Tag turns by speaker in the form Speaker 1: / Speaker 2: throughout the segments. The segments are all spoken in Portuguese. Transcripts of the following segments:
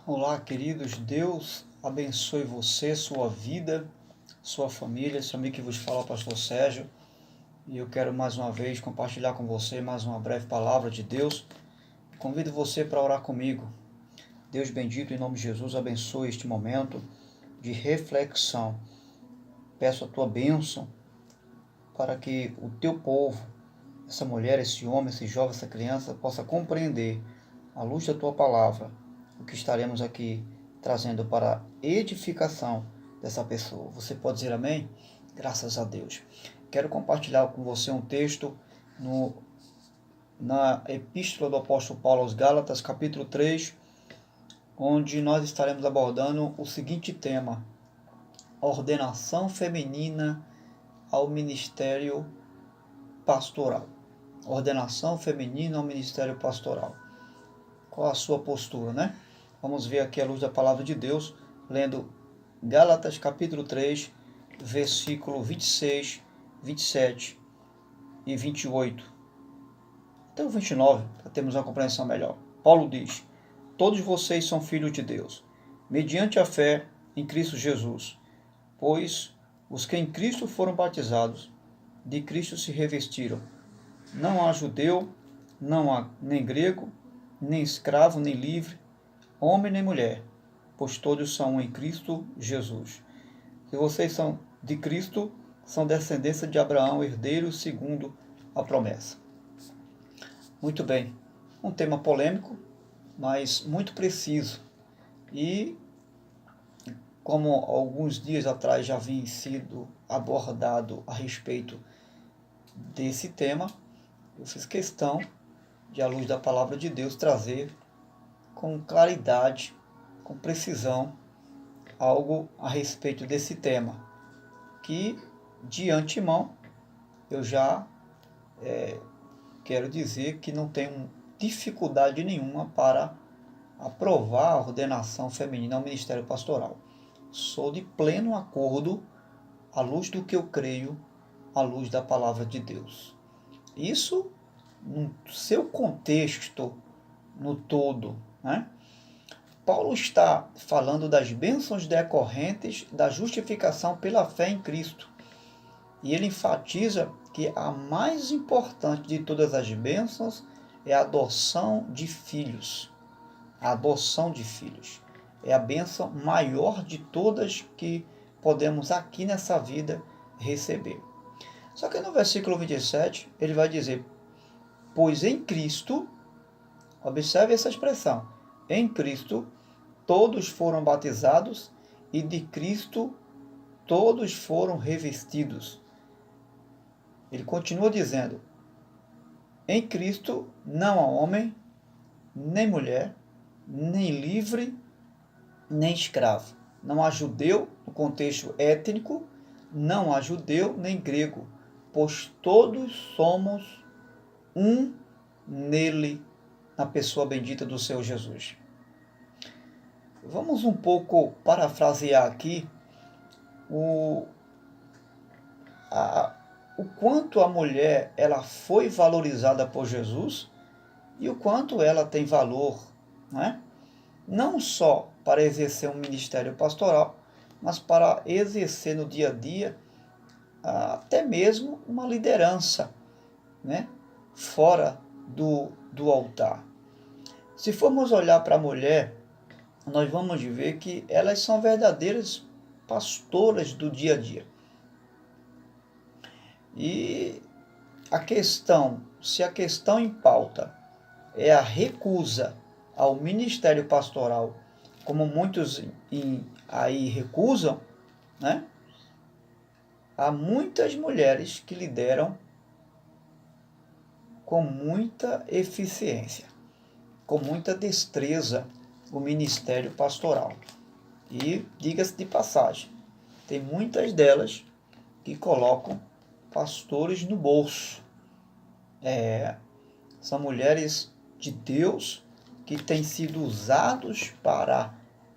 Speaker 1: Olá, queridos. Deus abençoe você, sua vida, sua família. Esse amigo que vos fala é o pastor Sérgio. E eu quero mais uma vez compartilhar com você mais uma breve palavra de Deus. Convido você para orar comigo. Deus bendito, em nome de Jesus, abençoe este momento de reflexão. Peço a tua bênção para que o teu povo, essa mulher, esse homem, esse jovem, essa criança, possa compreender, à luz da tua palavra, o que estaremos aqui trazendo para a edificação dessa pessoa. Você pode dizer amém? Graças a Deus. Quero compartilhar com você um texto na Epístola do Apóstolo Paulo aos Gálatas, capítulo 3, onde nós estaremos abordando o seguinte tema: ordenação feminina ao ministério pastoral. Ordenação feminina ao ministério pastoral. Qual a sua postura, né? Vamos ver aqui a luz da palavra de Deus, lendo Gálatas capítulo 3, versículo 26, 27 e 28. Até o 29, para termos uma compreensão melhor. Paulo diz: todos vocês são filhos de Deus, mediante a fé em Cristo Jesus, pois os que em Cristo foram batizados, de Cristo se revestiram. Não há judeu, não há nem grego, nem escravo, nem livre, homem nem mulher, pois todos são um em Cristo Jesus. Se vocês são de Cristo, são descendência de Abraão, herdeiros segundo a promessa. Muito bem, um tema polêmico, mas muito preciso. E como alguns dias atrás já havia sido abordado a respeito desse tema, eu fiz questão de, à luz da palavra de Deus, trazer com claridade, com precisão, algo a respeito desse tema, que de antemão eu já quero dizer que não tenho dificuldade nenhuma para aprovar a ordenação feminina ao ministério pastoral. Sou de pleno acordo, à luz do que eu creio, à luz da palavra de Deus. Isso no seu contexto, no todo, né? Paulo está falando das bênçãos decorrentes da justificação pela fé em Cristo. E ele enfatiza que a mais importante de todas as bênçãos é a adoção de filhos. A adoção de filhos é a bênção maior de todas que podemos aqui nessa vida receber. Só que no versículo 27 ele vai dizer: pois em Cristo, observe essa expressão, em Cristo todos foram batizados e de Cristo todos foram revestidos. Ele continua dizendo: em Cristo não há homem, nem mulher, nem livre, nem escravo. Não há judeu, no contexto étnico, não há judeu nem grego, pois todos somos um nele, na pessoa bendita do Senhor Jesus. Vamos um pouco parafrasear aqui o quanto a mulher ela foi valorizada por Jesus e o quanto ela tem valor, né? Não só para exercer um ministério pastoral, mas para exercer no dia a dia até mesmo uma liderança, né? Fora do altar. Se formos olhar para a mulher, nós vamos ver que elas são verdadeiras pastoras do dia a dia. E se a questão em pauta é a recusa ao ministério pastoral, como muitos aí recusam, né? Há muitas mulheres que lideram com muita eficiência, com muita destreza o ministério pastoral. E, diga-se de passagem, tem muitas delas que colocam pastores no bolso. São mulheres de Deus que têm sido usados para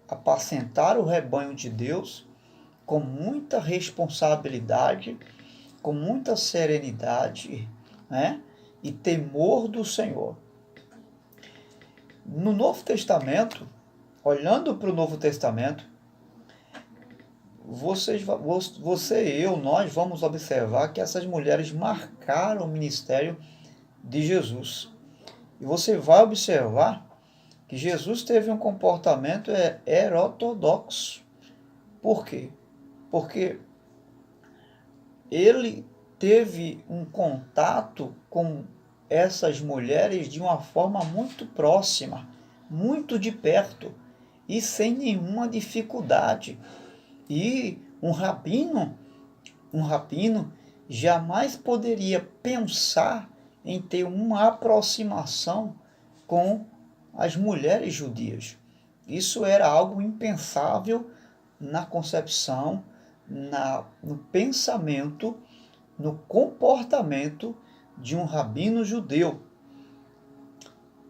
Speaker 1: apacentar o rebanho de Deus com muita responsabilidade, com muita serenidade, né? E temor do Senhor. No Novo Testamento, olhando para o Novo Testamento, você e eu, nós vamos observar que essas mulheres marcaram o ministério de Jesus. E você vai observar que Jesus teve um comportamento heterodoxo. Por quê? Porque ele teve um contato com essas mulheres de uma forma muito próxima, muito de perto e sem nenhuma dificuldade. E um rabino jamais poderia pensar em ter uma aproximação com as mulheres judias. Isso era algo impensável na concepção, no pensamento, no comportamento de um rabino judeu.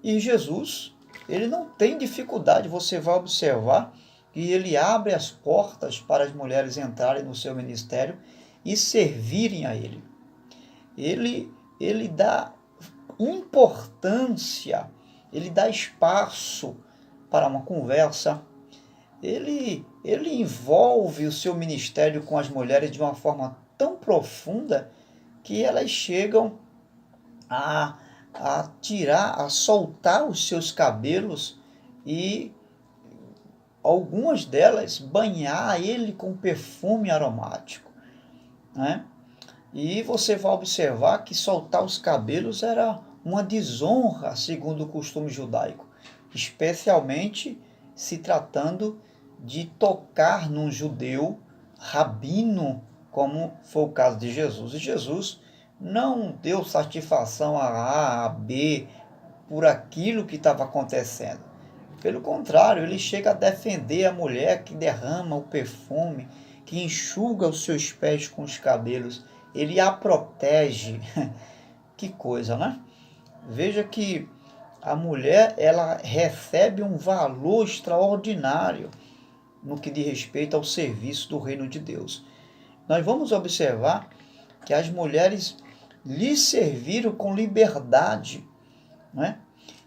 Speaker 1: E Jesus, ele não tem dificuldade, você vai observar que ele abre as portas para as mulheres entrarem no seu ministério e servirem a ele. Ele dá importância, ele dá espaço para uma conversa. Ele envolve o seu ministério com as mulheres de uma forma tão profunda que elas chegam a soltar os seus cabelos e algumas delas banhar ele com perfume aromático, né? E você vai observar que soltar os cabelos era uma desonra, segundo o costume judaico, especialmente se tratando de tocar num judeu rabino, como foi o caso de Jesus. E Jesus não deu satisfação a A, a B, por aquilo que estava acontecendo. Pelo contrário, ele chega a defender a mulher que derrama o perfume, que enxuga os seus pés com os cabelos. Ele a protege. Que coisa, né? Veja que a mulher, ela recebe um valor extraordinário no que diz respeito ao serviço do reino de Deus. Nós vamos observar que as mulheres lhe serviram com liberdade, né?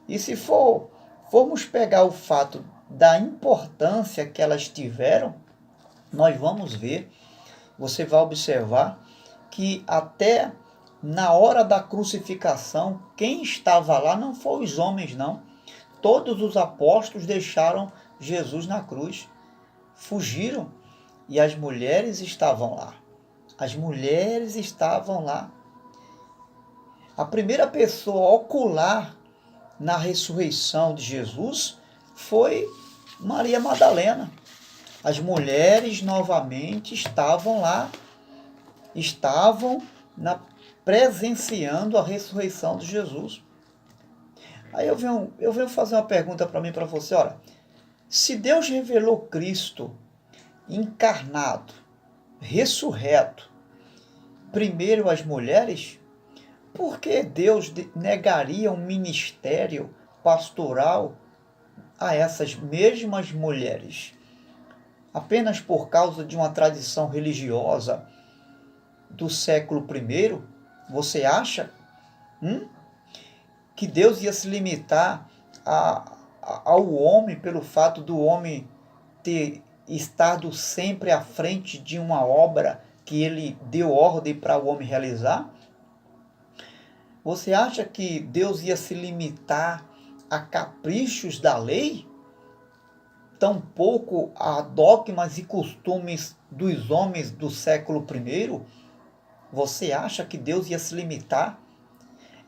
Speaker 1: E se formos pegar o fato da importância que elas tiveram, nós vamos ver, você vai observar que até na hora da crucificação, quem estava lá não foram os homens, não. Todos os apóstolos deixaram Jesus na cruz, fugiram, e as mulheres estavam lá. As mulheres estavam lá. A primeira pessoa ocular na ressurreição de Jesus foi Maria Madalena. As mulheres novamente estavam lá, presenciando a ressurreição de Jesus. Aí eu venho fazer uma pergunta para mim, para você. Olha, se Deus revelou Cristo encarnado, ressurreto, primeiro às mulheres, por que Deus negaria um ministério pastoral a essas mesmas mulheres? Apenas por causa de uma tradição religiosa do século I? Você acha que Deus ia se limitar ao homem pelo fato do homem ter estado sempre à frente de uma obra que ele deu ordem para o homem realizar? Você acha que Deus ia se limitar a caprichos da lei? Tampouco a dogmas e costumes dos homens do século I? Você acha que Deus ia se limitar?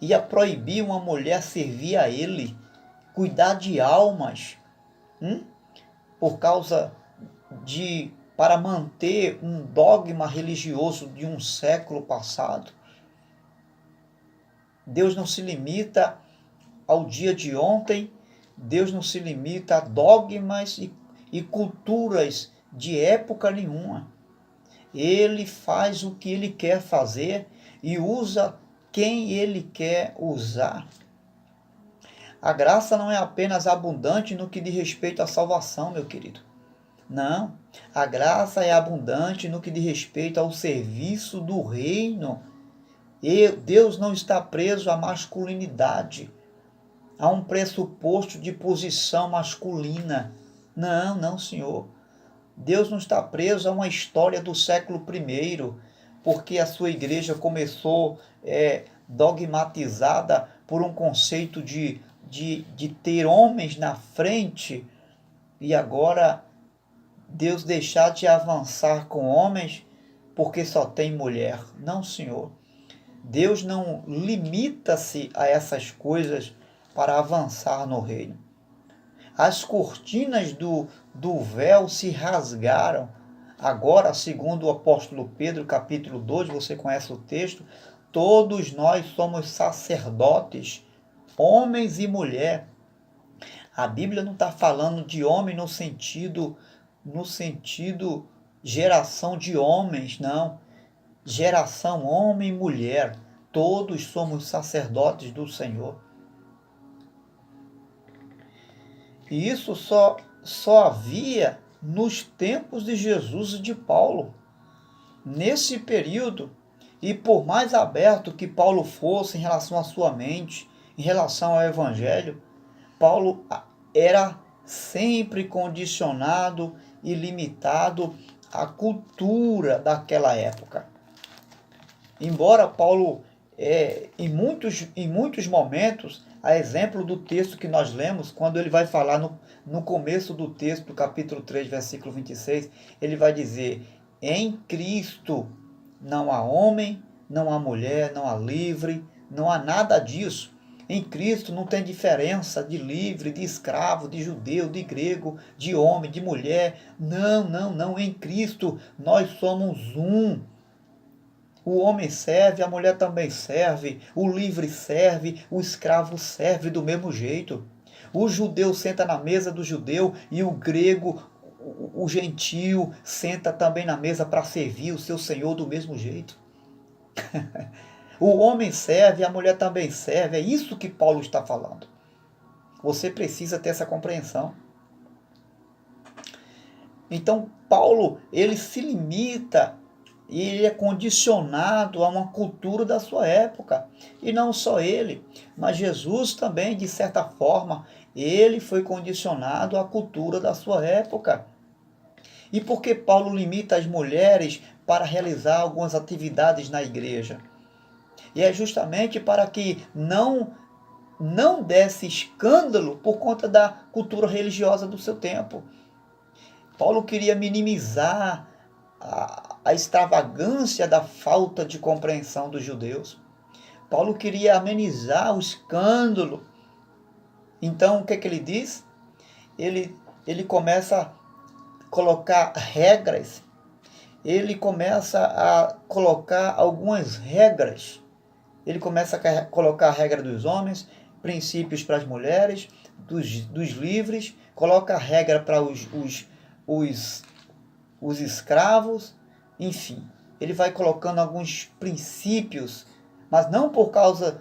Speaker 1: Ia proibir uma mulher servir a ele, cuidar de almas, por causa para manter um dogma religioso de um século passado? Deus não se limita ao dia de ontem, Deus não se limita a dogmas e culturas de época nenhuma. Ele faz o que ele quer fazer e usa quem ele quer usar. A graça não é apenas abundante no que diz respeito à salvação, meu querido. Não, a graça é abundante no que diz respeito ao serviço do reino. E Deus não está preso à masculinidade, a um pressuposto de posição masculina. Não, não, Senhor. Deus não está preso a uma história do século I, porque a sua igreja começou dogmatizada por um conceito de ter homens na frente, e agora Deus deixar de avançar com homens porque só tem mulher. Não, Senhor. Deus não limita-se a essas coisas para avançar no reino. As cortinas do véu se rasgaram. Agora, segundo o apóstolo Pedro, capítulo 2, você conhece o texto, todos nós somos sacerdotes, homens e mulher. A Bíblia não está falando de homem no sentido geração de homens, não. Geração homem e mulher. Todos somos sacerdotes do Senhor. E isso só havia nos tempos de Jesus e de Paulo. Nesse período, e por mais aberto que Paulo fosse em relação à sua mente, em relação ao Evangelho, Paulo era sempre condicionado e limitado à cultura daquela época. Embora Paulo, em muitos momentos, a exemplo do texto que nós lemos, quando ele vai falar no começo do texto, do capítulo 3, versículo 26, ele vai dizer: em Cristo não há homem, não há mulher, não há livre, não há nada disso. Em Cristo não tem diferença de livre, de escravo, de judeu, de grego, de homem, de mulher. Não, não, não. Em Cristo nós somos um. O homem serve, a mulher também serve, o livre serve, o escravo serve do mesmo jeito. O judeu senta na mesa do judeu e o grego, o gentio, senta também na mesa para servir o seu senhor do mesmo jeito. O homem serve, a mulher também serve. É isso que Paulo está falando. Você precisa ter essa compreensão. Então, Paulo, ele se limita e ele é condicionado a uma cultura da sua época. E não só ele, mas Jesus também, de certa forma, ele foi condicionado à cultura da sua época. E por que Paulo limita as mulheres para realizar algumas atividades na igreja? E é justamente para que não desse escândalo por conta da cultura religiosa do seu tempo. Paulo queria minimizar a extravagância da falta de compreensão dos judeus. Paulo queria amenizar o escândalo. Então, o que ele diz? Ele começa a colocar regras. Ele começa a colocar algumas regras. Ele começa a colocar a regra dos homens, princípios para as mulheres, dos livres, coloca a regra para os escravos, enfim. Ele vai colocando alguns princípios, mas não por causa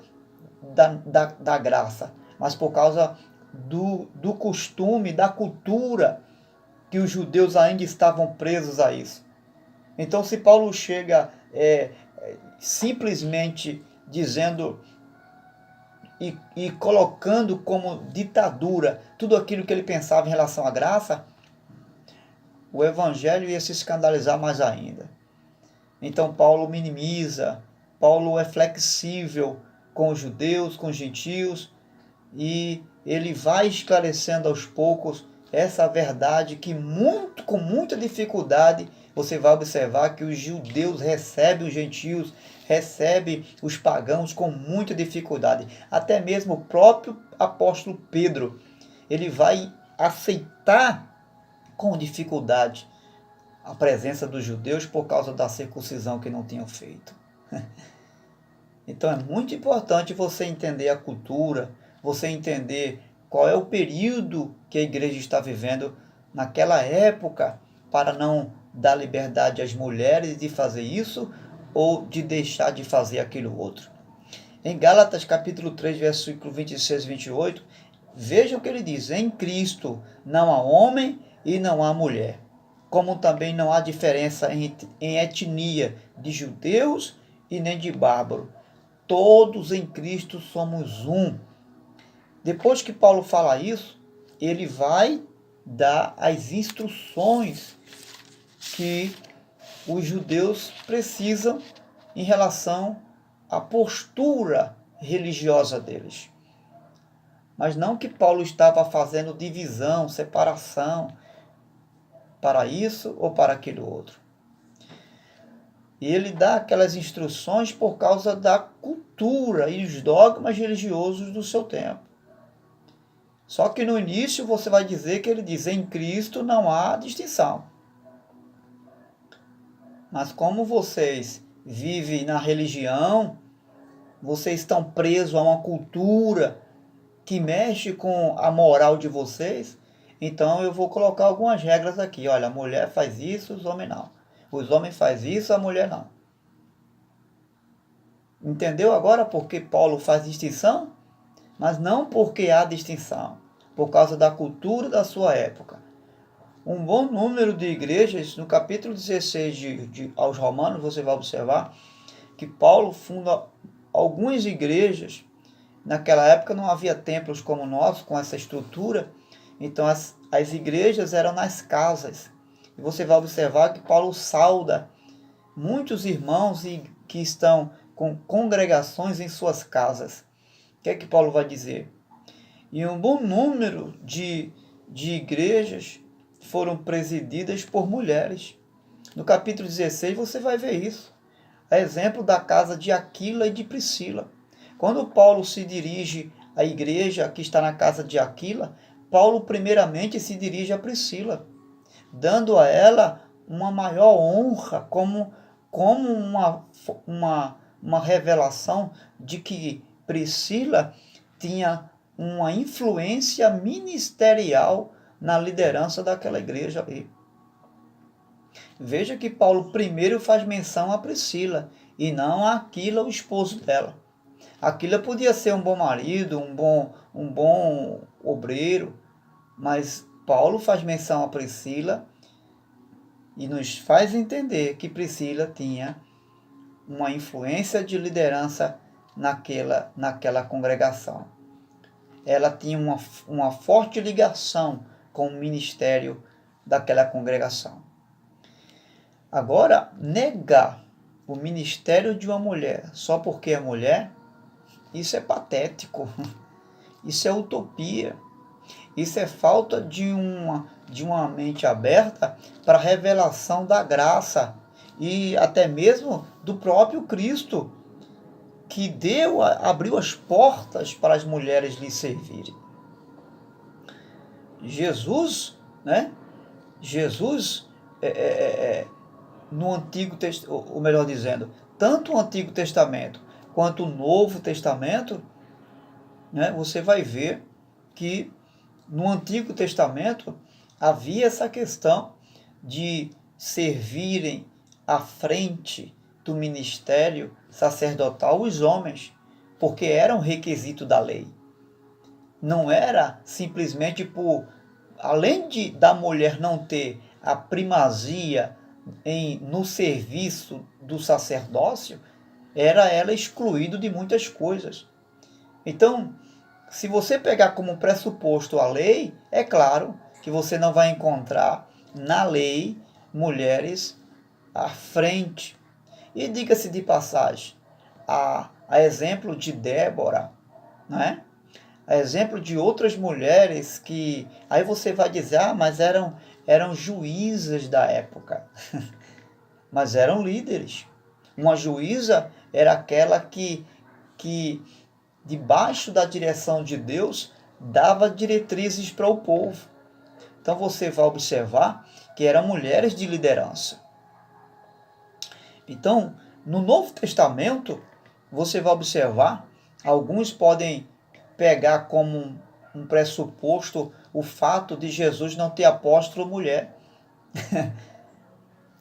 Speaker 1: da graça, mas por causa do costume, da cultura, que os judeus ainda estavam presos a isso. Então, se Paulo chega simplesmente dizendo e colocando como ditadura tudo aquilo que ele pensava em relação à graça, o evangelho ia se escandalizar mais ainda. Então Paulo minimiza, Paulo é flexível com os judeus, com os gentios, e ele vai esclarecendo aos poucos essa verdade que com muita dificuldade você vai observar que os judeus recebem os gentios, recebem os pagãos com muita dificuldade. Até mesmo o próprio apóstolo Pedro, ele vai aceitar com dificuldade a presença dos judeus por causa da circuncisão que não tinham feito. Então é muito importante você entender a cultura, você entender qual é o período que a igreja está vivendo naquela época, para não dar liberdade às mulheres de fazer isso ou de deixar de fazer aquilo outro. Em Gálatas capítulo 3, versículo 26 e 28, veja o que ele diz: em Cristo não há homem e não há mulher, como também não há diferença em etnia de judeus e nem de bárbaro. Todos em Cristo somos um. Depois que Paulo fala isso, ele vai dá as instruções que os judeus precisam em relação à postura religiosa deles. Mas não que Paulo estava fazendo divisão, separação para isso ou para aquele outro. Ele dá aquelas instruções por causa da cultura e os dogmas religiosos do seu tempo. Só que no início você vai dizer que ele diz: em Cristo não há distinção. Mas como vocês vivem na religião, vocês estão presos a uma cultura que mexe com a moral de vocês, então eu vou colocar algumas regras aqui. Olha, a mulher faz isso, os homens não. Os homens fazem isso, a mulher não. Entendeu agora por que Paulo faz distinção? Mas não porque há distinção, por causa da cultura da sua época. Um bom número de igrejas, no capítulo 16 aos Romanos, você vai observar que Paulo funda algumas igrejas. Naquela época não havia templos como o nosso, com essa estrutura, então as igrejas eram nas casas. E você vai observar que Paulo sauda muitos irmãos que estão com congregações em suas casas. O que é que Paulo vai dizer? E um bom número de igrejas foram presididas por mulheres. No capítulo 16 você vai ver isso. É exemplo da casa de Aquila e de Priscila. Quando Paulo se dirige à igreja que está na casa de Aquila, Paulo primeiramente se dirige a Priscila, dando a ela uma maior honra, como uma revelação de que Priscila tinha uma influência ministerial na liderança daquela igreja ali. Veja que Paulo primeiro faz menção a Priscila e não a Aquila, o esposo dela. Aquila podia ser um bom marido, um bom obreiro, mas Paulo faz menção a Priscila e nos faz entender que Priscila tinha uma influência de liderança naquela congregação. Ela tinha uma forte ligação com o ministério daquela congregação. Agora, negar o ministério de uma mulher só porque é mulher, isso é patético, isso é utopia, isso é falta de uma mente aberta para a revelação da graça e até mesmo do próprio Cristo, que abriu as portas para as mulheres lhe servirem. Jesus, né? Jesus, no Antigo Testamento, ou melhor dizendo, tanto o Antigo Testamento quanto o Novo Testamento, né, você vai ver que no Antigo Testamento havia essa questão de servirem à frente do ministério sacerdotal os homens, porque era um requisito da lei. Não era simplesmente além da mulher não ter a primazia no serviço do sacerdócio, era ela excluída de muitas coisas. Então, se você pegar como pressuposto a lei, é claro que você não vai encontrar na lei mulheres à frente. E diga-se de passagem, a exemplo de Débora, né? A exemplo de outras mulheres que... Aí você vai dizer, mas eram juízas da época. Mas eram líderes. Uma juíza era aquela que debaixo da direção de Deus, dava diretrizes para o povo. Então você vai observar que eram mulheres de liderança. Então, no Novo Testamento, você vai observar, alguns podem pegar como um pressuposto o fato de Jesus não ter apóstolo mulher.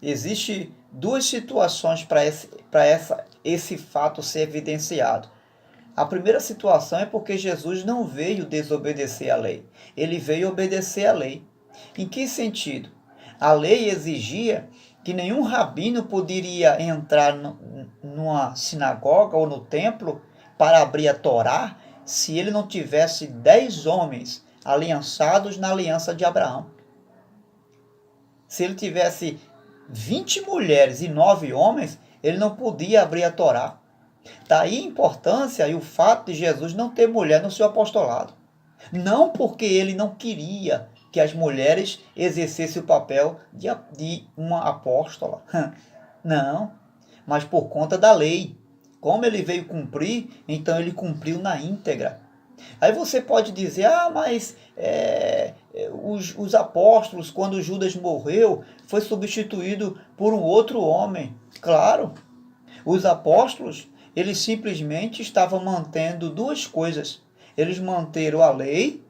Speaker 1: Existem duas situações para esse fato ser evidenciado. A primeira situação é porque Jesus não veio desobedecer a lei. Ele veio obedecer a lei. Em que sentido? A lei exigia que nenhum rabino poderia entrar numa sinagoga ou no templo para abrir a Torá se ele não tivesse 10 homens aliançados na aliança de Abraão. Se ele tivesse 20 mulheres e 9 homens, ele não podia abrir a Torá. Daí a importância e o fato de Jesus não ter mulher no seu apostolado. Não porque ele não queria que as mulheres exercessem o papel de uma apóstola. Não, mas por conta da lei. Como ele veio cumprir, então ele cumpriu na íntegra. Aí você pode dizer, mas os apóstolos, quando Judas morreu, foi substituído por um outro homem. Claro, os apóstolos, eles simplesmente estavam mantendo duas coisas. Eles manteram a lei,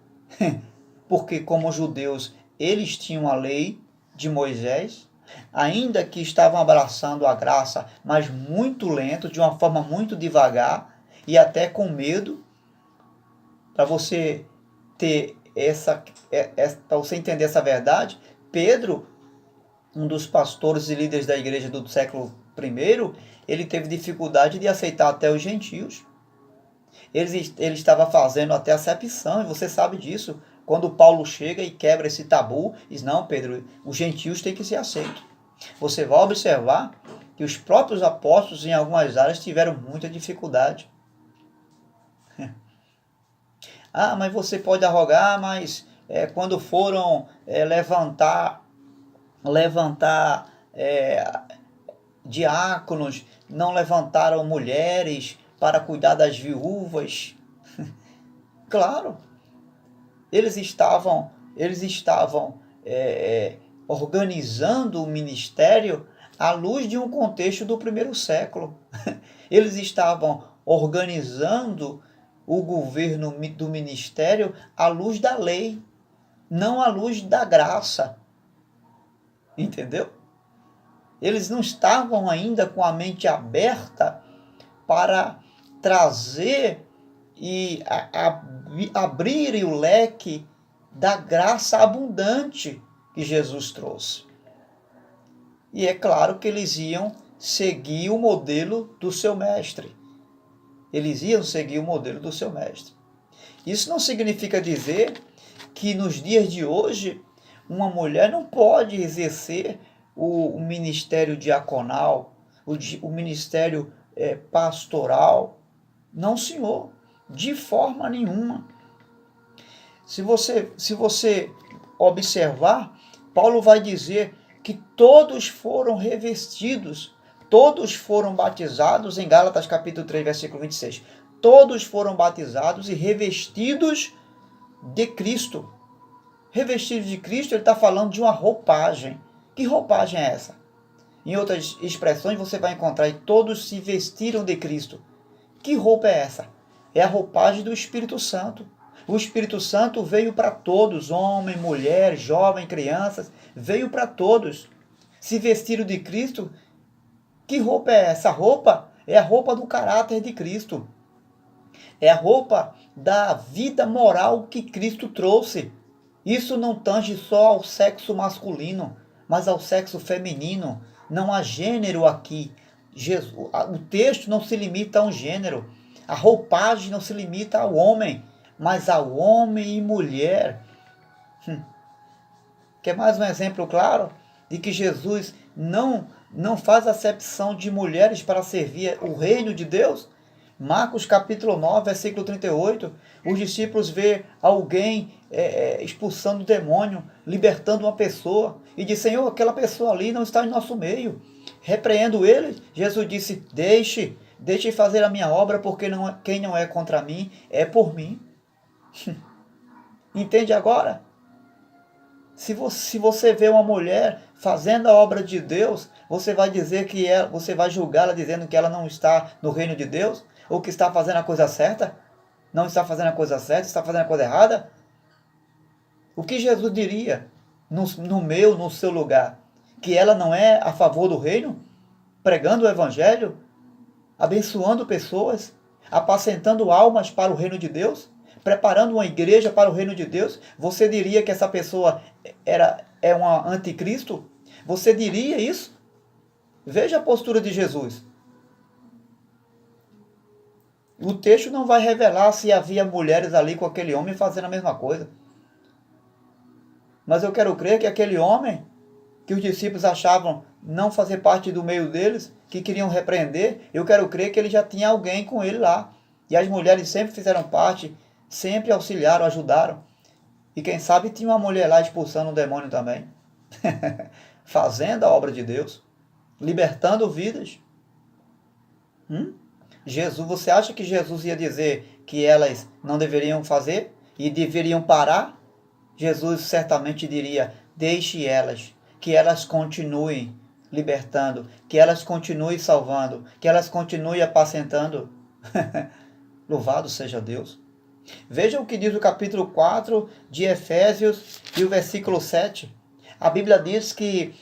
Speaker 1: porque como judeus, eles tinham a lei de Moisés, ainda que estavam abraçando a graça, mas muito lento, de uma forma muito devagar e até com medo. Para você ter para você entender essa verdade, Pedro, um dos pastores e líderes da igreja do século I, ele teve dificuldade de aceitar até os gentios. Ele estava fazendo até acepção, e você sabe disso. Quando Paulo chega e quebra esse tabu, diz, não, Pedro, os gentios têm que ser aceitos. Você vai observar que os próprios apóstolos em algumas áreas tiveram muita dificuldade. Mas você pode arrogar, mas quando foram levantar diáconos, não levantaram mulheres para cuidar das viúvas. Claro, eles estavam organizando o ministério à luz de um contexto do primeiro século. Eles estavam organizando o governo do ministério à luz da lei, não à luz da graça. Entendeu? Eles não estavam ainda com a mente aberta para trazer e abrir o leque da graça abundante que Jesus trouxe. E é claro que eles iam seguir o modelo do seu mestre. Eles iam seguir o modelo do seu mestre. Isso não significa dizer que nos dias de hoje uma mulher não pode exercer o ministério diaconal, o ministério pastoral. Não, senhor, de forma nenhuma. Se você observar, Paulo vai dizer que todos foram revestidos, todos foram batizados, em Gálatas capítulo 3, versículo 26. Todos foram batizados e revestidos de Cristo. Revestidos de Cristo, ele está falando de uma roupagem. Que roupagem é essa? Em outras expressões, você vai encontrar que todos se vestiram de Cristo. Que roupa é essa? É a roupagem do Espírito Santo. O Espírito Santo veio para todos, homem, mulher, jovem, crianças, veio para todos. Se vestiram de Cristo. Que roupa é essa? A roupa é a roupa do caráter de Cristo. É a roupa da vida moral que Cristo trouxe. Isso não tange só ao sexo masculino, mas ao sexo feminino. Não há gênero aqui. O texto não se limita a um gênero. A roupagem não se limita ao homem, mas ao homem e mulher. Quer mais um exemplo claro de que Jesus não faz acepção de mulheres para servir o reino de Deus? Marcos capítulo 9, versículo 38, os discípulos vê alguém expulsando o demônio, libertando uma pessoa, e diz, Senhor, aquela pessoa ali não está em nosso meio. Repreendo ele. Jesus disse, deixe fazer a minha obra, porque quem não é contra mim, é por mim. Entende agora? Se você vê uma mulher fazendo a obra de Deus, você vai dizer você vai julgá-la dizendo que ela não está no reino de Deus? Ou que está fazendo a coisa certa? Não está fazendo a coisa certa? Está fazendo a coisa errada? O que Jesus diria no seu lugar? Que ela não é a favor do reino? Pregando o evangelho? Abençoando pessoas? Apacentando almas para o reino de Deus? Preparando uma igreja para o reino de Deus? Você diria que essa pessoa é uma anticristo? Você diria isso? Veja a postura de Jesus. O texto não vai revelar se havia mulheres ali com aquele homem fazendo a mesma coisa. Mas eu quero crer que aquele homem, que os discípulos achavam não fazer parte do meio deles, que queriam repreender, eu quero crer que ele já tinha alguém com ele lá. E as mulheres sempre fizeram parte, sempre auxiliaram, ajudaram. E quem sabe tinha uma mulher lá expulsando um demônio também. Fazendo a obra de Deus. Libertando vidas. Jesus, você acha que Jesus ia dizer que elas não deveriam fazer e deveriam parar? Jesus certamente diria, deixe elas, que elas continuem libertando, que elas continuem salvando, que elas continuem apacentando. Louvado seja Deus. Veja o que diz o capítulo 4 de Efésios e o versículo 7. A Bíblia diz que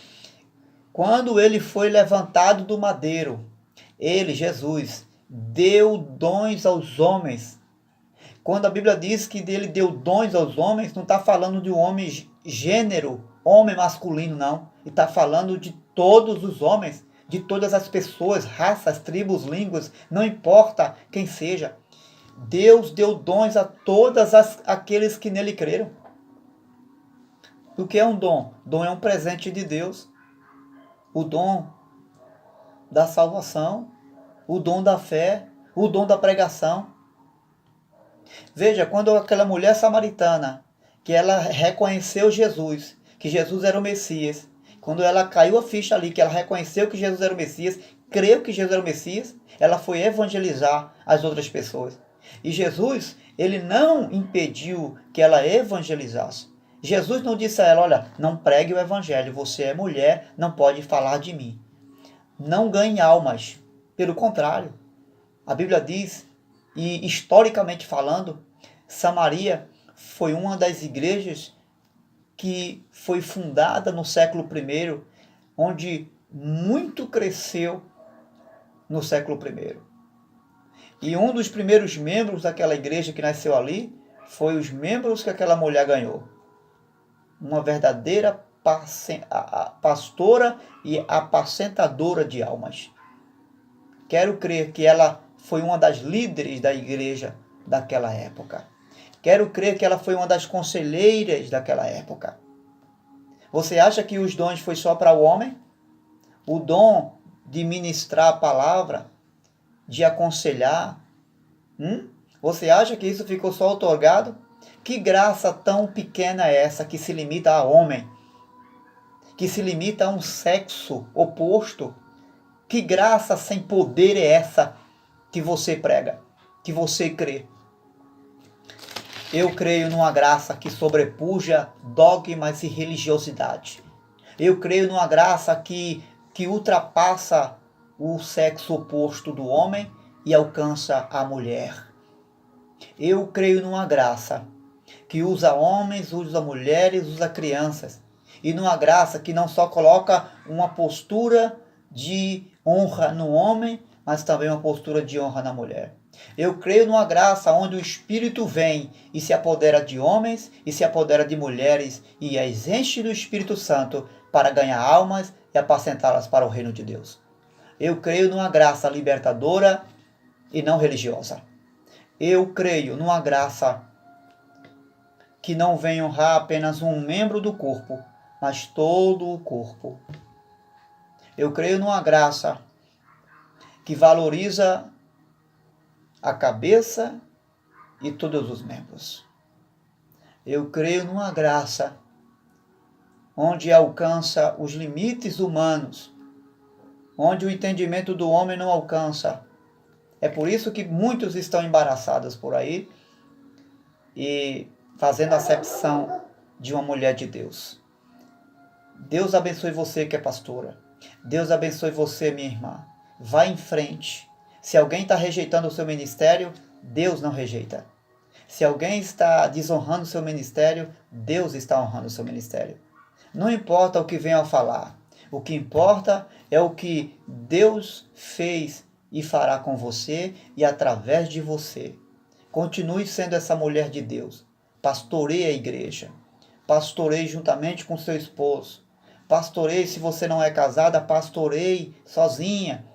Speaker 1: quando ele foi levantado do madeiro, ele, Jesus, deu dons aos homens. Quando a Bíblia diz que ele deu dons aos homens, não está falando de um homem gênero, homem masculino, não. Está falando de todos os homens, de todas as pessoas, raças, tribos, línguas, não importa quem seja. Deus deu dons a todos aqueles que nele creram. O que é um dom? Dom é um presente de Deus. O dom da salvação, o dom da fé, o dom da pregação. Veja, quando aquela mulher samaritana, que ela reconheceu Jesus, que Jesus era o Messias, quando ela caiu a ficha ali, que ela reconheceu que Jesus era o Messias, creu que Jesus era o Messias, ela foi evangelizar as outras pessoas. E Jesus, ele não impediu que ela evangelizasse. Jesus não disse a ela, olha, não pregue o evangelho, você é mulher, não pode falar de mim. Não ganhe almas. Pelo contrário, a Bíblia diz, e historicamente falando, Samaria foi uma das igrejas que foi fundada no século I, onde muito cresceu no século I. E um dos primeiros membros daquela igreja que nasceu ali foi os membros que aquela mulher ganhou. Uma verdadeira pastora e apacentadora de almas. Quero crer que ela foi uma das líderes da igreja daquela época. Quero crer que ela foi uma das conselheiras daquela época. Você acha que os dons foi só para o homem? O dom de ministrar a palavra, de aconselhar? Você acha que isso ficou só otorgado? Que graça tão pequena é essa que se limita a homem? Que se limita a um sexo oposto? Que graça sem poder é essa que você prega, que você crê? Eu creio numa graça que sobrepuja dogmas e religiosidade. Eu creio numa graça que ultrapassa o sexo oposto do homem e alcança a mulher. Eu creio numa graça que usa homens, usa mulheres, usa crianças. E numa graça que não só coloca uma postura de honra no homem, mas também uma postura de honra na mulher. Eu creio numa graça onde o Espírito vem e se apodera de homens e se apodera de mulheres e as enche do Espírito Santo para ganhar almas e apacentá-las para o reino de Deus. Eu creio numa graça libertadora e não religiosa. Eu creio numa graça que não vem honrar apenas um membro do corpo, mas todo o corpo. Eu creio numa graça que valoriza a cabeça e todos os membros. Eu creio numa graça onde alcança os limites humanos, onde o entendimento do homem não alcança. É por isso que muitos estão embaraçados por aí e fazendo acepção de uma mulher de Deus. Deus abençoe você que é pastora. Deus abençoe você, minha irmã. Vá em frente. Se alguém está rejeitando o seu ministério, Deus não rejeita. Se alguém está desonrando o seu ministério, Deus está honrando o seu ministério. Não importa o que venham a falar. O que importa é o que Deus fez e fará com você e através de você. Continue sendo essa mulher de Deus. Pastoreie a igreja. Pastoreie juntamente com seu esposo. Pastoreie, se você não é casada, pastoreie sozinha.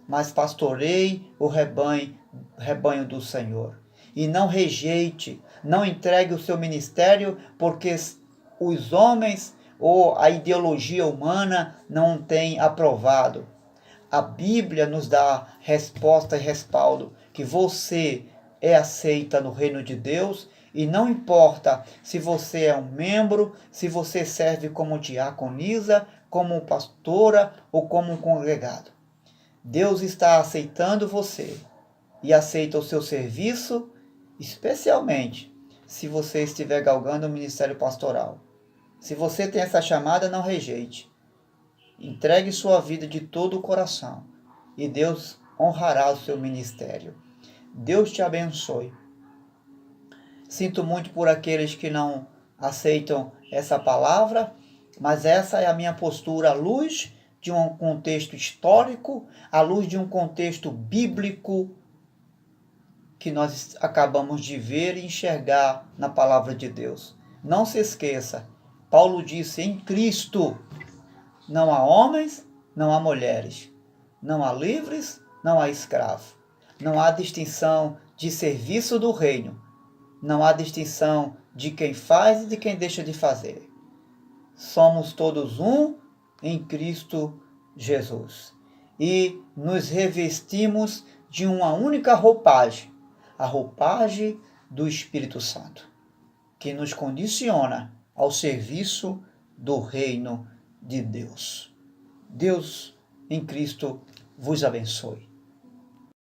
Speaker 1: Mas pastoreie o rebanho do Senhor. E não rejeite, não entregue o seu ministério porque os homens ou a ideologia humana não têm aprovado. A Bíblia nos dá resposta e respaldo que você é aceita no reino de Deus e não importa se você é um membro, se você serve como diaconisa, como pastora ou como um congregado. Deus está aceitando você e aceita o seu serviço, especialmente se você estiver galgando o ministério pastoral. Se você tem essa chamada, não rejeite. Entregue sua vida de todo o coração e Deus honrará o seu ministério. Deus te abençoe. Sinto muito por aqueles que não aceitam essa palavra, mas essa é a minha postura à luz de um contexto histórico, à luz de um contexto bíblico que nós acabamos de ver e enxergar na palavra de Deus. Não se esqueça, Paulo disse: em Cristo não há homens, não há mulheres, não há livres, não há escravos, não há distinção de serviço do reino, não há distinção de quem faz e de quem deixa de fazer. Somos todos um em Cristo Jesus e nos revestimos de uma única roupagem, a roupagem do Espírito Santo, que nos condiciona ao serviço do reino de Deus. Deus em Cristo vos abençoe.